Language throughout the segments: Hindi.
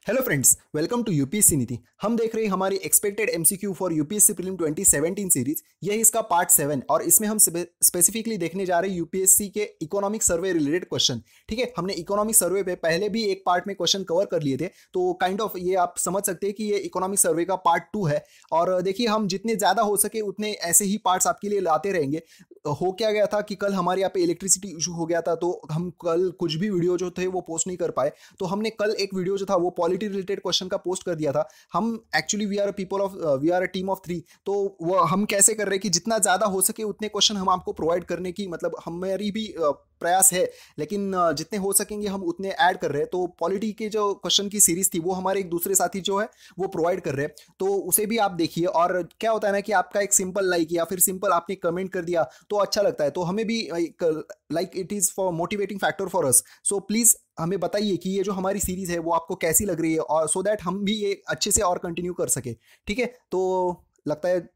Hello friends, welcome to UPSC Niti. हम देख रहे हैं हमारी expected MCQ for UPSC prelim 2017 series. यह इसका पार्ट 7 और इसमें हम स्पेसिफिकली देखने जा रहे हैं यूपीएससी के इकोनॉमिक सर्वे रिलेटेड क्वेश्चन। ठीक है, हमने इकोनॉमिक सर्वे पे पहले भी एक पार्ट में क्वेश्चन कवर कर लिए थे, तो काइंड ऑफ ये आप समझ सकते हैं कि ये इकोनॉमिक सर्वे का पार्ट 2 है। और देखिए, हम जितने ज़्यादा हो सके उतने ऐसे ही पार्ट्स आपके लिए लाते रहेंगे। हो क्या गया था कि कल हमारे यहाँ पे इलेक्ट्रिसिटी इशू हो गया था, तो हम कल कुछ भी वीडियो जो थे वो पोस्ट नहीं कर पाए। तो हमने कल एक वीडियो जो था वो पॉलिटी रिलेटेड क्वेश्चन का पोस्ट कर दिया था। हम actually we are a team of 3, तो वो हम कैसे कर रहे हैं कि जितना ज़्यादा हो सके उतने क्वेश्चन हम आपको प्रोवाइड करने की मतलब हमारी भी प्रयास है, लेकिन जितने हो सकेंगे हम उतने ऐड कर रहे हैं। तो पॉलिटी के जो क्वेश्चन की सीरीज थी वो हमारे एक दूसरे साथी जो है वो प्रोवाइड कर रहे हैं, तो उसे भी आप देखिए। और क्या होता है ना कि आपका एक सिंपल लाइक या फिर सिंपल आपने कमेंट कर दिया तो अच्छा लगता है, तो हमें भी like it is for motivating factor for us. So please हमें बताइए कि ये जो हमारी सीरीज है वो आपको कैसी लग रही है, और सो दैट हम भी ये अच्छे से और कंटिन्यू कर सके। ठीक है, तो लगता है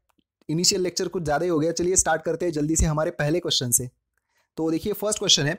इनिशियल लेक्चर कुछ ज़्यादा ही हो गया। चलिए स्टार्ट करते हैं जल्दी से हमारे पहले क्वेश्चन से। तो देखिए, फर्स्ट क्वेश्चन है,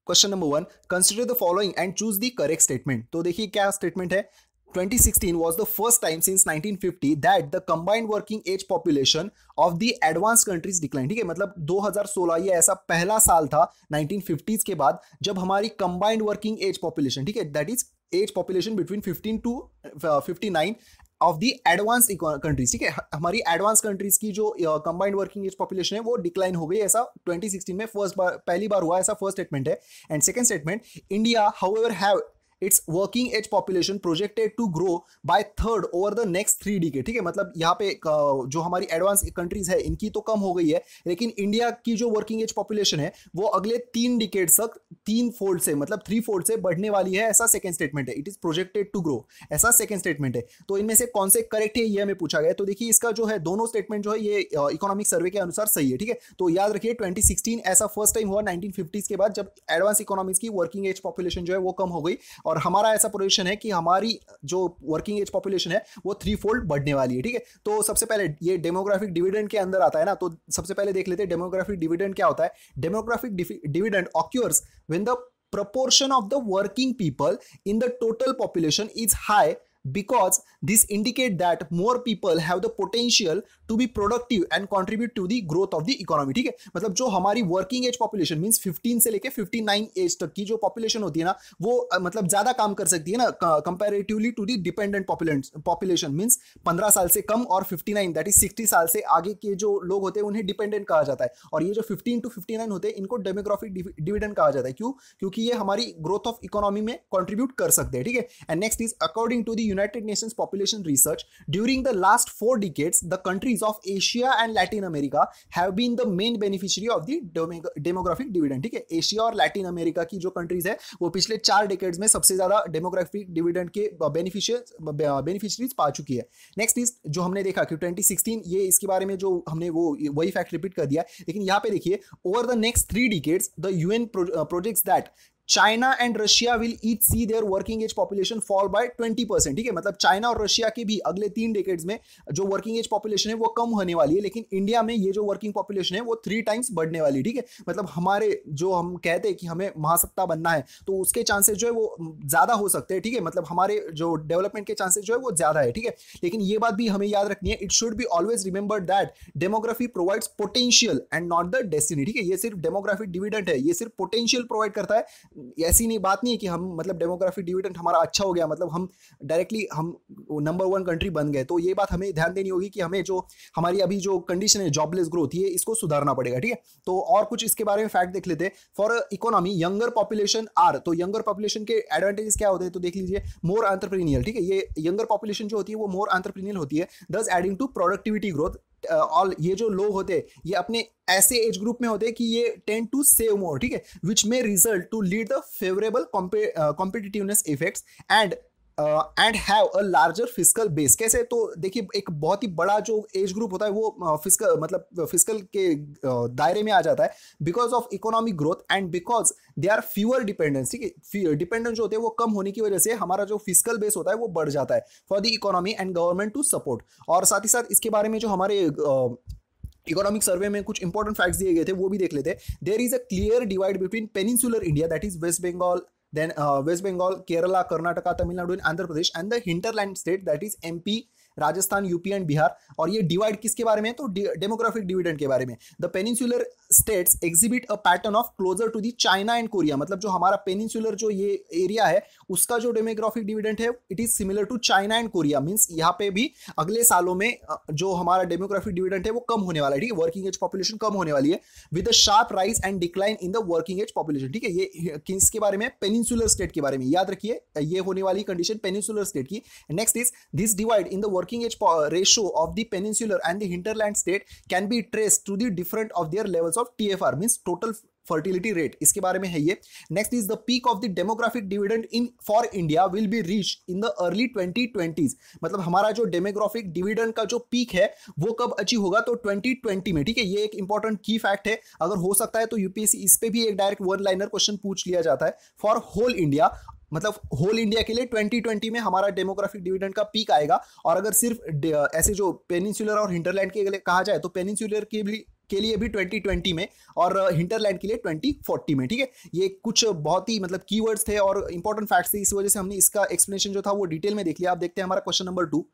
question number 1, consider the following and choose the correct statement. तो देखिए क्या स्टेटमेंट है। 2016 was the first time since 1950 that the combined working age population of the advanced countries declined। ठीक है, मतलब 2016 ये ऐसा पहला साल था 1950s के बाद जब हमारी कंबाइंड वर्किंग एज पॉपुलेशन, ठीक है, that is age population between 15 to 59 of the advance countries. ठीक है, हमारी एडवांस कंट्रीज की जो कंबाइंड वर्किंग एज पॉपुलेशन है वो डिक्लाइन हो गई, ऐसा 2016 में पहली बार हुआ, ऐसा फर्स्ट स्टेटमेंट है। And second statement, India however have its working age population projected to grow by third over the next 3 decade। ठीक है, मतलब यहाँ पे जो हमारी एडवांस कंट्रीज है इनकी तो कम हो गई है, लेकिन इंडिया की जो वर्किंग एज पॉपुलेशन है वो अगले 3 डिकेड तक 3 फोल्ड से मतलब 3 फोल्ड से बढ़ने वाली है, ऐसा सेकंड स्टेटमेंट है। It is projected to grow, ऐसा सेकंड स्टेटमेंट है। तो इनमें से कौन से करेक्ट है ये हमें पूछा गया। तो देखिए, इसका जो है दोनों स्टेटमेंट जो है ये इकोनॉमिक सर्वे के अनुसार सही है। ठीक है, तो याद रखिए 2016 ऐसा फर्स्ट टाइम हुआ 1950s के बाद जब एडवांस इकोनॉमीज की वर्किंग एज पॉपुलेशन जो है वो कम हो गई, और हमारा ऐसा प्रोजेक्शन है कि हमारी जो वर्किंग एज पॉपुलेशन है वो 3 फोल्ड बढ़ने वाली है। ठीक है, तो सबसे पहले ये डेमोग्राफिक डिविडेंड के अंदर आता है ना, तो सबसे पहले देख लेते हैं डेमोग्राफिक डिविडेंड क्या होता है। Demographic dividend occurs when the proportion of the working people in the total population is high, because this indicate that more people have the potential to be productive and contribute to the growth of the economy। ठीक है, मतलब जो हमारी वर्किंग एज पॉपुलेशन मींस 15 से लेके 59 एज तक की जो पॉपुलेशन होती है ना वो मतलब ज्यादा काम कर सकती है ना comparatively to the dependent population means 15 साल से कम, और 59 दैट इज 60 साल से आगे के जो लोग होते हैं उन्हें डिपेंडेंट कहा जाता है, और ये जो 15 टू 59 होते हैं इनको डेमोग्राफिक डिविडेंड कहा जाता है। क्यों? क्योंकि ये हमारी ग्रोथ ऑफ इकोनॉमी में कंट्रीब्यूट कर सकते हैं। ठीक है, and next is according to the United Nations Population Research, during the last 4 decades, the countries of Asia and Latin America have been the main beneficiary of the demographic dividend। ठीक है, एशिया और लैटिन अमेरिका की जो कंट्रीज है वो पिछले 4 डेकेड्स में सबसे ज्यादा डेमोग्राफिक डिविडेंड के बेनिफिशियरीज पा चुकी है। नेक्स्ट इज जो हमने देखा कि 2016 ये इसके बारे में जो हमने वही फैक्ट रिपीट कर दिया, लेकिन यहाँ पे देखिए, over the next 3 decades the UN projects that China and Russia will each see their working age population fall by 20%। ठीक है, मतलब चाइना और रशिया की भी अगले 3 डेकेड्स में जो वर्किंग एज पॉपुलेशन है वो कम होने वाली है, लेकिन इंडिया में ये जो वर्किंग पॉपुलेशन है वो 3 टाइम्स बढ़ने वाली है। ठीक है, मतलब हमारे जो हम कहते हैं कि हमें महासत्ता बनना है तो उसके चांसेस जो है वो ज्यादा हो सकते हैं। ठीक है, मतलब हमारे जो डेवलपमेंट के चांसेस जो है वो ज्यादा है। ठीक है, लेकिन ये बात भी हमें याद रखनी है, it should be always remember that demography provides potential and not the destiny. ठीक है, ये सिर्फ डेमोग्राफिक डिविडेंड है, ये सिर्फ पोटेंशियल प्रोवाइड करता है। ऐसी नहीं बात नहीं है कि हम मतलब डेमोग्राफिक डिविडेंड हमारा अच्छा हो गया मतलब हम डायरेक्टली हम नंबर 1 कंट्री बन गए। तो ये बात हमें ध्यान देनी होगी कि हमें जो हमारी अभी जो कंडीशन है जॉबलेस ग्रोथ, ये इसको सुधारना पड़ेगा। ठीक है, तो और कुछ इसके बारे में फैक्ट देख लेते हैं। For economy younger population are, तो यंगर पॉपुलेशन के एडवांटेजेस क्या होते हैं, तो देख लीजिए, मोर एंटरप्रेन्योरियल। ठीक है, ये यंगर पॉपुलेशन जो होती है वो मोर एंटरप्रेन्योरियल होती है, दस एडिंग टू प्रोडक्टिविटी ग्रोथ। और ये जो लोग होते हैं ये अपने ऐसे एज ग्रुप में होते हैं कि ये टेंड टू सेव मोर। ठीक है, which may result to lead the favourable competitiveness effects and have a larger fiscal base. कैसे? तो देखिए, एक बहुत ही बड़ा जो एज ग्रुप होता है वो फिस्कल के दायरे में आ जाता है because of economic growth and because they are fewer dependence. ठीक है, डिपेंडेंस जो होते हैं वो कम होने की वजह से हमारा जो फिस्कल बेस होता है वो बढ़ जाता है for the economy and government to support. और साथ ही साथ इसके बारे में जो हमारे इकोनॉमिक सर्वे में कुछ इंपॉर्टेंट फैक्ट्स दिए गए थे वो भी देख लेते हैं। There is a clear divide between peninsular India that is West Bengal, then West Bengal, Kerala, Karnataka, Tamil Nadu and Andhra Pradesh, and the hinterland state that is MP, Rajasthan, UP and Bihar. और ये डिवाइड किसके बारे में है, तो डेमोग्राफिक डिविडेंड के बारे में। The peninsular states exhibit a pattern of closer to the China and Korea, मतलब जो हमारा पेनिनसुलर जो ये एरिया है उसका जो डेमोग्राफिक डिविडेंड है it is similar to China and Korea. Means यहाँ पे भी अगले सालों में जो हमारा डेमोग्राफिक डिविडेंड है वो कम होने वाला है, ठीक है, वर्किंग एज पॉपुलेशन कम होने वाली है with a sharp rise and decline in the working age population, ठीक है। ये किसके बारे में, पेनिनसुलर स्टेट के बारे में, याद रखिए ये होने वाली कंडीशन पेनिनसुलर स्टेट की। Next is this divide in the working age ratio of the peninsular and the hinterland state can be traced to the different of their levels of TFR, means total fertility rate, इसके बारे में है ये। Next is the peak of the demographic dividend in for India will be reach in the early 2020s, मतलब हमारा जो डेमोग्राफिक डिविडेंड का जो पीक है वो कब अचीव होगा, तो 2020 में, ठीक है। ये एक इंपॉर्टेंट की फैक्ट है, अगर हो सकता है तो यूपीएससी इस पे भी एक डायरेक्ट वन लाइनर क्वेश्चन पूछ लिया जाता है। फॉर होल इंडिया, मतलब होल इंडिया के लिए 2020 में हमारा डेमोग्राफिक डिविडेंड का पीक आएगा। और अगर सिर्फ ऐसे जो पेनिनसुलर और हिंटरलैंड के लिए कहा जाए तो पेनिनसुलर के लिए भी 2020 में और हिंटरलैंड के लिए 2040 में, ठीक है। ये कुछ बहुत ही मतलब कीवर्ड्स थे और इंपॉर्टेंट फैक्ट्स थे, इस वजह से हमने इसका एक्सप्लेनेशन जो था वो डिटेल में देख लिया। आप देखते हैं हमारा question number 2,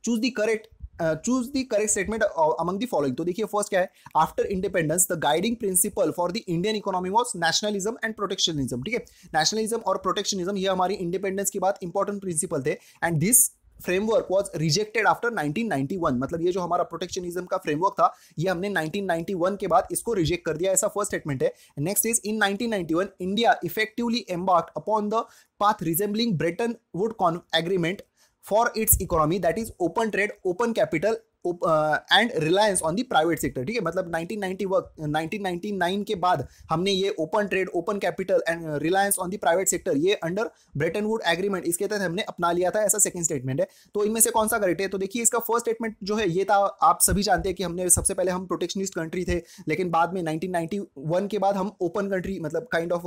choose the correct statement among the following. तो देखिए फर्स्ट क्या है, after independence the guiding principal for the Indian economy was nationalism and protectionism, ठीक है। नेशनलिज्म और प्रोटेक्शनिज्म ये हमारी इंडिपेंडेंस के बाद इंपॉर्टेंट प्रिंसिपल थे and this framework was rejected after 1991, मतलब ये जो हमारा प्रोटेक्शनिज्म का फ्रेमवर्क था ये हमने 1991 के बाद इसको रिजेक्ट कर दिया, ऐसा फर्स्ट स्टेटमेंट है। Next is in 1991 India effectively embarked upon the path resembling Brayton would agreement for its economy that is open trade, open capital and reliance on the private sector, ठीक है। मतलब 1999 के बाद हमने ये open trade, open capital and reliance on the private sector ये अंडर ब्रेटन वुड एग्रीमेंट इसके तहत हमने अपना लिया था, ऐसा सेकंड स्टेटमेंट है। तो इनमें से कौन सा करेक्ट है, तो देखिए इसका फर्स्ट स्टेटमेंट जो है ये था, आप सभी जानते हैं कि हमने सबसे पहले हम प्रोटेक्शनिस्ट कंट्री थे, लेकिन बाद में 1991 के बाद हम ओपन कंट्री, मतलब kind of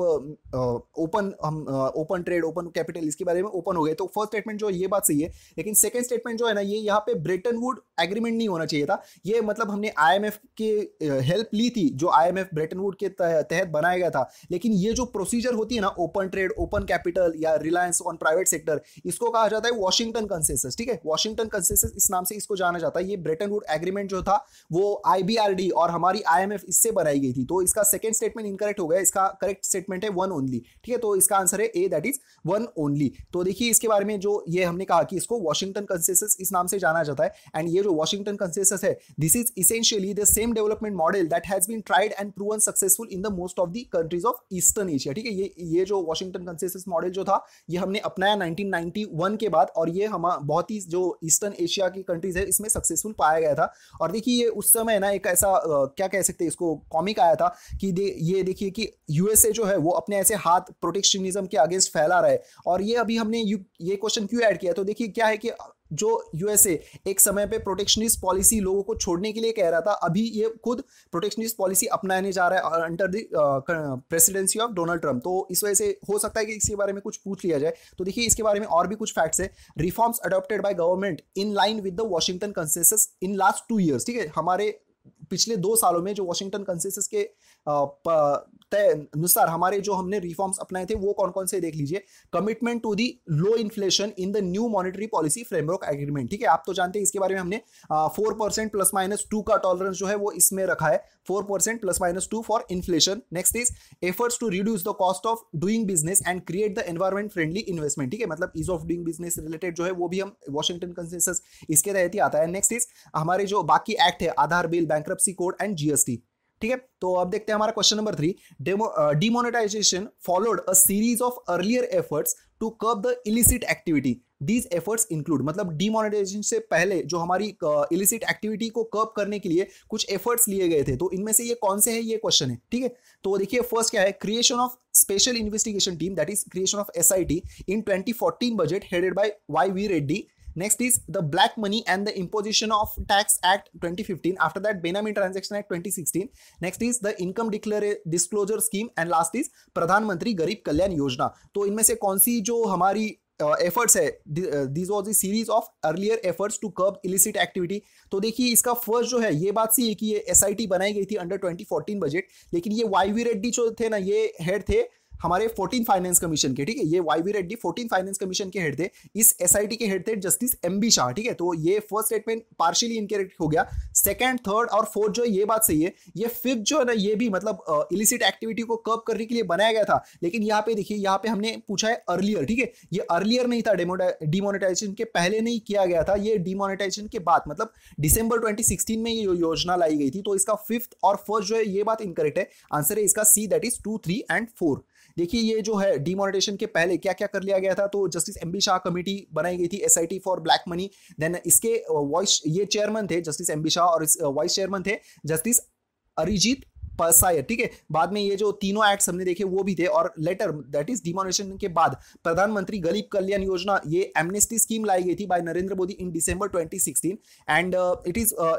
open trade, open capital इसके बारे में ओपन हो गए। तो फर्स्ट स्टेटमेंट जो ये बात सही है, लेकिन सेकंड स्टेटमेंट जो है ना ये यहाँ पे ब्रेटन वुड एग्रीमेंट नहीं होना चाहिए था। ये मतलब हमने आईएमएफ के हेल्प ली थी, जो आईएमएफ ब्रेटन वुड के तहत बनाया गया था, लेकिन ये जो प्रोसीजर होती है ना ओपन ट्रेड, ओपन कैपिटल या रिलायंस ऑन प्राइवेट सेक्टर, इसको कहा जाता है वॉशिंगटन कंसेंसस, ठीक है। वॉशिंगटन कंसेंसस इस नाम से इसको जाना जाता है। ये ब्रेटन वुड एग्रीमेंट जो था वो आईबीआरडी और हमारी आईएमएफ इससे बनाई गई थी। तो इसका सेकंड स्टेटमेंट इनकरेक्ट हो गया, इसका करेक्ट स्टेटमेंट है वन ओनली, ठीक है। तो इसका आंसर है ए, दैट इज वन ओनली। तो देखिए इसके बारे में जो ये हमने कहा कि इसको वॉशिंगटन कंसेंसस इस नाम से जाना जाता है एंड ये जो वॉशिंगटन कंसेंसस है this is essentially the same development model that has been tried and proven successful in the most of the countries of eastern Asia, ठीक है। ये जो वॉशिंगटन कंसेंसस मॉडल जो था ये हमने अपनाया 1991 के बाद और ये हम बहुत ही जो ईस्टर्न एशिया की कंट्रीज है इसमें सक्सेसफुल पाया गया था। और देखिए ये उस समय ना एक ऐसा क्या कह सकते हैं इसको, कॉमिक आया था कि ये देखिए कि यूएसए जो है वो अपने ऐसे हाथ प्रोटेक्शनिज्म के अगेंस्ट फैला रहा है। और ये अभी हमने ये क्वेश्चन क्यों ऐड किया, तो देखिए क्या है कि जो यूएसए एक समय पे प्रोटेक्शनिस्ट पॉलिसी लोगों को छोड़ने के लिए कह रहा था, अभी ये खुद प्रोटेक्शनिस्ट पॉलिसी अपनाने जा रहा है under the presidency of Donald Trump. तो इस वजह से हो सकता है कि इसके बारे में कुछ पूछ लिया जाए। तो देखिए इसके बारे में और भी कुछ फैक्ट्स है। Reforms adopted by government in line with the Washington consensus in last 2 years, ठीक है। हमारे पिछले 2 सालों में जो वॉशिंगटन कंसेंसस के अनुसार हमारे जो हमने रिफॉर्म्स अपनाए थे वो कौन कौन से देख लीजिए। Commitment to the low inflation in the new monetary policy framework agreement, ठीक है। आप तो जानते हैं इसके बारे में हमने 4% +-2 का टॉलरेंस जो है वो इसमें रखा है, 4% +-2 for inflation. Next is efforts to reduce the cost of doing business and create the environment friendly investment, ठीक है। मतलब ease of doing business related जो है वो भी हम वॉशिंगटन कंसेंसस इसके तहत ही आता है। नेक्स्ट इज हमारे जो बाकी एक्ट है, Aadhaar bill, bankruptcy code and GST, ठीक है। तो अब देखते हैं हमारा question number 3, demonetisation followed a series of earlier efforts to curb the illicit activity, these efforts include, मतलब डिमोनेटाइजेशन से पहले जो हमारी इलिसिट एक्टिविटी को कर्ब करने के लिए कुछ एफर्ट्स लिए गए थे, तो इनमें से ये कौन से हैं ये क्वेश्चन है, ठीक है। तो देखिए फर्स्ट क्या है, creation of special investigation team, that is creation of SIT in 2014 budget headed by Y Reddy. Next is the Black Money and the Imposition of Tax Act 2015. After that, Benami Transaction Act 2016. Next is the Income Disclosure Scheme and last is प्रधानमंत्री गरीब कल्याण योजना। तो इनमें से कौन सी जो हमारी एफर्ट्स है, this was the series of earlier efforts to curb illicit activity. तो देखिए इसका फर्स्ट जो है ये बात सही है कि ये एसआईटी बनाई गई थी अंडर 2014 बजट, लेकिन ये वाई रेड्डी जो थे ना ये हेड थे हमारे 14 फाइनेंस कमीशन के, ठीक है, ये Y V Reddy 14 finance commission के हेड थे, इस एसआईटी के हेड थे जस्टिस एम बी शाह, ठीक है। तो ये फर्स्ट स्टेटमेंट पार्शियली इनकरेक्ट हो गया। सेकंड, थर्ड और फोर्थ जो है ये बात सही है। ये फिफ्थ जो है ना, ये भी मतलब इलिसिट एक्टिविटी को कर्ब करने के लिए बनाया गया था, लेकिन यहाँ पे देखिए, यहाँ पे हमने पूछा है अर्लियर, ठीक है, ये अर्लियर नहीं था, डिमोनेटाइजेशन के पहले नहीं किया गया था, ये डिमोनेटाइजेशन के बाद, मतलब दिसंबर 2016 में ये योजना लाई गई थी। तो इसका फिफ्थ और फर्स्ट जो है ये बात इनकरेक्ट है। आंसर है इसका सी, दैट इज 2, 3 एंड 4। देखिए ये जो है डिमोनेटाइजेशन के पहले क्या क्या कर लिया गया था, तो justice M B Shah committee बनाई गई थी, SIT for black money. Then इसके वाइस ये चेयरमैन थे जस्टिस एम बी शाह, और वाइस चेयरमैन थे जस्टिस अरिजीत परसायर, ठीक है। बाद में ये जो तीनों एक्ट्स हमने देखे वो भी थे, और लेटर दैट इज डिमोनेटाइजेशन के बाद प्रधानमंत्री गरीब कल्याण योजना, ये एमनेस्टी स्कीम लाई गई थी by Narendra Modi in December 2016, and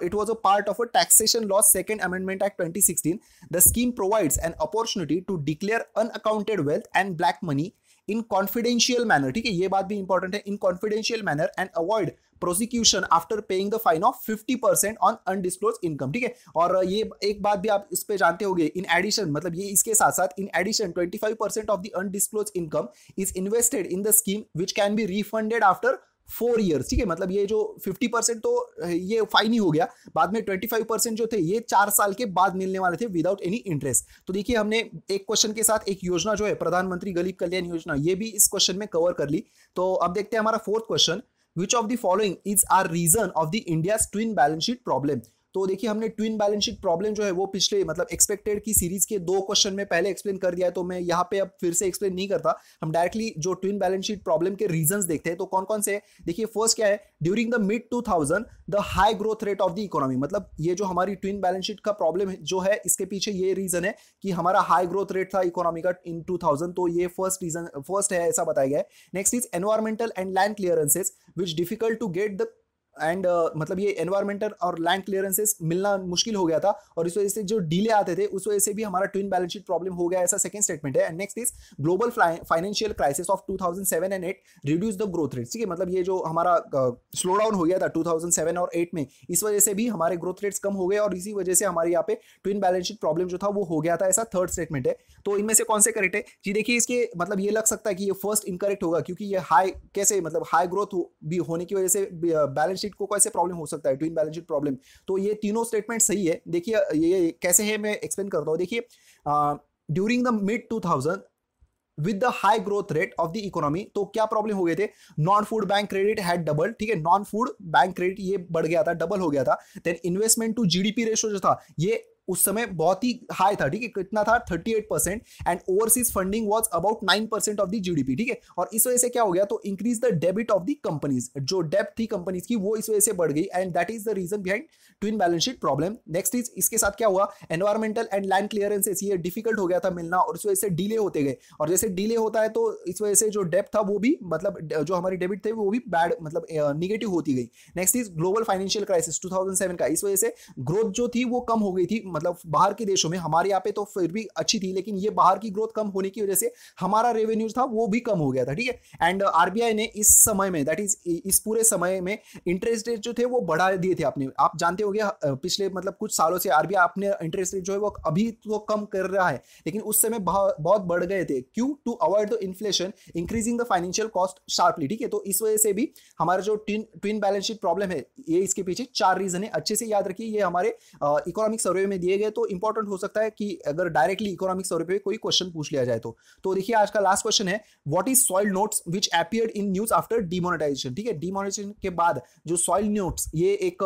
it was a part of a taxation law second amendment act 2016. The scheme provides an opportunity to declare unaccounted wealth and black money in confidential manner, ठीक है, ये बात भी इंपॉर्टेंट है, in confidential manner and avoid prosecution after paying the fine of 50% on undisclosed income, ठीक है। और ये एक बात भी आप इस पे जानते होंगे, इन एडिशन, मतलब ये इसके साथ साथ in addition 25% of the undisclosed income is invested in the scheme which can be refunded after 4 years, ठीक है। मतलब ये जो 50% तो ये फाइन ही हो गया, बाद में 25% जो थे ये 4 साल के बाद मिलने वाले थे विदाउट एनी इंटरेस्ट। तो देखिए हमने एक क्वेश्चन के साथ एक योजना जो है प्रधानमंत्री गरीब कल्याण योजना, ये भी इस क्वेश्चन में कवर कर ली। तो अब देखते हैं हमारा fourth question, which of the following is are reason of the India's twin balance sheet problem. तो देखिए हमने ट्विन बैलेंस शीट प्रॉब्लम जो है वो पिछले मतलब एक्सपेक्टेड की सीरीज के 2 क्वेश्चन में पहले एक्सप्लेन कर दिया है, तो मैं यहाँ पे अब फिर से एक्सप्लेन नहीं करता। हम डायरेक्टली जो ट्विन बैलेंस शीट प्रॉब्लम के रीजंस देखते हैं। तो कौन कौन से, देखिए फर्स्ट क्या है, during the mid 2000 the high growth rate of the economy, मतलब ये जो हमारी ट्विन बैलेंस शीट का प्रॉब्लम जो है इसके पीछे ये रीजन है कि हमारा हाई ग्रोथ रेट था इकोनॉमी का इन 2000, तो ये फर्स्ट रीजन, फर्स्ट है ऐसा बताया गया है। Next is environmental and land clearances which difficult to get the and मतलब ये एनवायरमेंटल और लैंड क्लियरेंसेस मिलना मुश्किल हो गया था, और इस वजह से जो डिले आते थे उस वजह से भी हमारा ट्विन बैलेंस शीट प्रॉब्लम हो गया, ऐसा सेकंड स्टेटमेंट है। And next is global financial crisis of 2007 and 8 reduce the growth rate, ठीक है, मतलब ये जो हमारा स्लो डाउन हो गया था 2007 और 8 में, इस वजह से भी हमारे ग्रोथ रेट्स कम हो गए, और इसी वजह से हमारे यहाँ पे ट्विन बैलेंस शीट प्रॉब्लम जो था वो हो गया था, ऐसा थर्ड स्टेटमेंट है। तो इनमें से कौन से करेक्ट है जी, देखिए इसके मतलब ये लग सकता है कि ये फर्स्ट इनकरेक्ट होगा, क्योंकि ये हाई कैसे, मतलब हाई ग्रोथ भी होने की वजह से बैलेंस शीट को कैसे प्रॉब्लम हो सकता है, ट्विन बैलेंस शीट प्रॉब्लम। तो ये तीनों स्टेटमेंट सही है। देखिए ये कैसे है मैं एक्सप्लेन करता हूं। देखिए during the mid 2000 with the high growth rate of the economy, तो क्या प्रॉब्लम हो गए थे, non food bank credit had double, ठीक है, नॉन फूड बैंक क्रेडिट ये बढ़ गया था, डबल हो गया था। Then investment to GDP ratio जो था ये उस समय बहुत ही हाई था, ठीक है, कितना था 38%, and overseas funding was about 9% of the GDP, ठीक है। और इस वजह से क्या हो गया, तो increase the debit of the companies, जो डेब्ट थी कंपनीज की वो इस वजह से बढ़ गई, and that is the reason behind twin balance sheet problem. Next is इसके साथ क्या हुआ, एनवायरमेंटल एंड लैंड क्लियरेंसेस ये डिफिकल्ट हो गया था मिलना, और इस वजह से डिले होते गए, और जैसे डिले होता है तो इस वजह से जो डेब्ट था वो भी मतलब जो हमारी डेबिट थे वो भी बैड मतलब निगेटिव होती गई। Next is global financial crisis 2007 का, इस वजह से ग्रोथ जो थी वो कम हो गई थी, मतलब बाहर के देशों में, हमारे यहाँ पे तो फिर भी अच्छी थी, लेकिन ये बाहर की ग्रोथ कम होने की वजह से हमारा रेवेन्यू था वो भी कम हो गया था, ठीक है। एंड आरबीआई ने इस समय में, दैट इज इस पूरे समय में इंटरेस्ट रेट जो थे वो बढ़ा दिए थे अपने, आप जानते होंगे पिछले मतलब कुछ सालों से आरबीआई अपने इंटरेस्ट रेट जो है वो अभी तो कम कर रहा है, लेकिन उस समय बहुत बढ़ गए थे, क्यों, to avoid the inflation increasing the financial cost sharply, ठीक है। तो इस वजह से भी हमारा जो ट्विन बैलेंस शीट प्रॉब्लम है, ये इसके पीछे 4 रीजन है, अच्छे से याद रखिए, ये हमारे इकोनॉमिक सर्वे में दिए गए, तो इंपॉर्टेंट हो सकता है कि अगर डायरेक्टली इकोनॉमिक सर्वे पे कोई क्वेश्चन पूछ लिया जाए तो देखिए आज का लास्ट क्वेश्चन है, what is soil notes which appeared in news after demonetisation, ठीक है, डिमोनेटाइजेशन के बाद जो सॉइल नोट्स, ये एक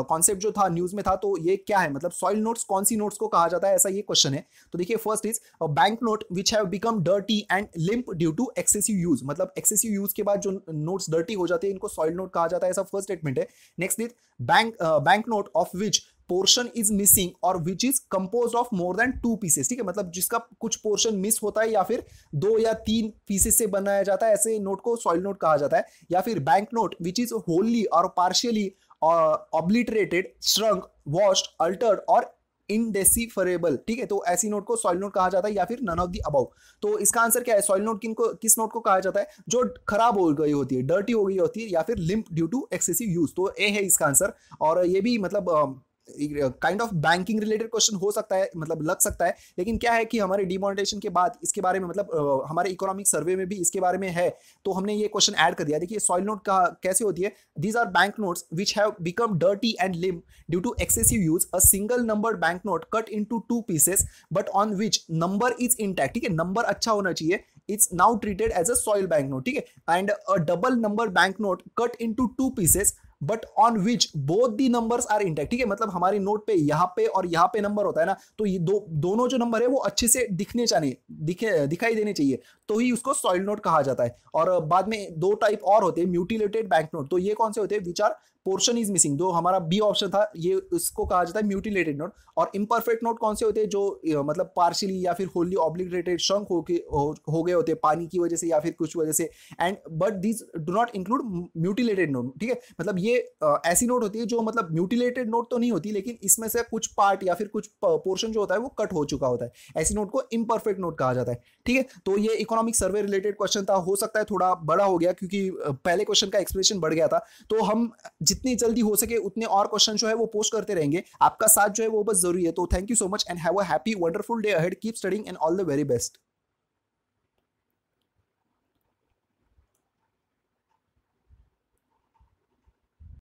कॉन्सेप्ट जो था न्यूज में था, तो ये क्या है, मतलब सॉइल नोट्स कौन सी नोट्स को कहा जाता है, ऐसा ये क्वेश्चन है। तो देखिए first is bank note which have become dirty and limp due to excessive use, मतलब एक्सेसिव यूज के बाद जो नोट्स डर्टी हो जाते हैं इनको सॉइल नोट कहा जाता है, ऐसा फर्स्ट स्टेटमेंट है। Next is bank note of which portion is missing और which is composed of more than 2 pieces, ठीक है, मतलब जिसका कुछ पोर्शन मिस होता है या फिर 2 या 3 पीसेस से बनाया जाता है, ऐसे नोट को सॉइल नोट कहा जाता है। या फिर bank note which is wholly or partially obliterated, shrunk, washed, altered or indecipherable, ठीक है, तो ऐसी नोट को सॉइल नोट कहा जाता है, या फिर नन ऑफ द अबव। तो इसका आंसर क्या है, सॉइल नोट किस नोट को कहा जाता है, जो खराब हो गई होती है, डर्टी हो गई होती है, या फिर limp due to excessive use, तो ए है इसका आंसर। और ये भी मतलब kind of banking related question हो सकता है, मतलब लग सकता है, लेकिन क्या है कि हमारे डिमोनेटाइजेशन के बाद इसके बारे में, मतलब हमारे इकोनॉमिक सर्वे में भी इसके बारे में है, तो हमने ये क्वेश्चन ऐड कर दिया। देखिए सॉइल नोट का कैसे होती है, these are bank notes which have become dirty and limp due to excessive use, a single number bank note cut into two pieces but on which number is intact, ठीक है, नंबर अच्छा होना चाहिए, it's now treated as a soil bank note, ठीक है, and a double number bank note cut into two pieces but on which both the numbers are intact, ठीक है, मतलब हमारी नोट पे यहाँ पे और यहाँ पे नंबर होता है ना, तो ये दोनों जो नंबर है वो अच्छे से दिखने चाहिए, दिखाई देने चाहिए, तो ही उसको सॉइल नोट कहा जाता है। और बाद में दो टाइप और होते हैं, म्यूटिलेटेड बैंक नोट, तो ये कौन से होते हैं, which are portion is missing, जो हमारा बी ऑप्शन था ये, इसको कहा जाता है म्यूटिलेटेड नोट। और इम्परफेक्ट नोट कौन से होते हैं, जो मतलब पार्शियली या फिर होली ऑब्लिगेटेड श्रंक हो गए होते हैं पानी की वजह से या फिर कुछ वजह से, and but these do not include mutilated note, ठीक है, मतलब ये ऐसी नोट होती है जो मतलब म्यूटिलेटेड नोट तो नहीं होती, लेकिन इसमें से कुछ पार्ट या फिर कुछ पोर्शन जो होता है वो कट हो चुका होता है, ऐसी नोट को इम्परफेक्ट नोट कहा जाता है, ठीक है। तो ये इकोनॉमिक सर्वे रिलेटेड क्वेश्चन था, हो सकता है थोड़ा बड़ा हो गया क्योंकि पहले क्वेश्चन का एक्सप्लेनेशन बढ़ गया था, तो हम जितनी जल्दी हो सके उतने और क्वेश्चन जो है वो पोस्ट करते रहेंगे, आपका साथ जो है वो बस जरूरी है। तो thank you so much and have a happy wonderful day ahead, keep studying and all the very best.